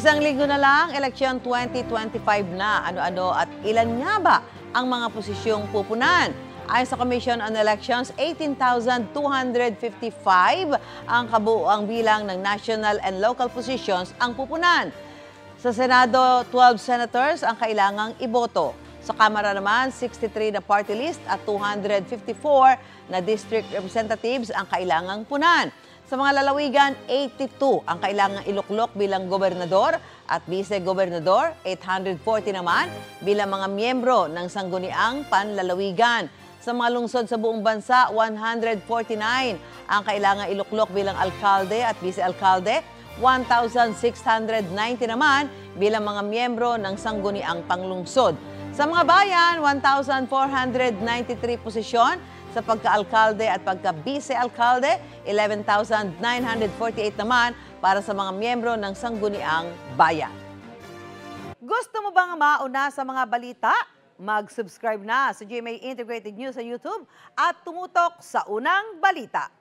Isang linggo na lang, eleksyon 2025 na. Ano-ano at ilan nga ba ang mga posisyong pupunan? Ayon sa Commission on Elections, 18,255 ang kabuuang bilang ng national and local positions ang pupunan. Sa Senado, 12 senators ang kailangang iboto. Sa Kamara naman, 63 na party list at 254 na district representatives ang kailangang punan. Sa mga lalawigan, 82 ang kailangang iluklok bilang gobernador at vice-gobernador, 840 naman bilang mga miyembro ng sangguniang panlalawigan. Sa mga lungsod sa buong bansa, 149 ang kailangang iluklok bilang alkalde at vice-alkalde, 1,690 naman bilang mga miyembro ng sangguniang panglungsod. Sa mga bayan, 1,493 posisyon sa pagka-alkalde at pagka-vice-alkalde, 11,948 naman para sa mga miyembro ng sangguniang bayan. Gusto mo bang mauna sa mga balita? Mag-subscribe na sa GMA Integrated News sa YouTube at tumutok sa unang balita.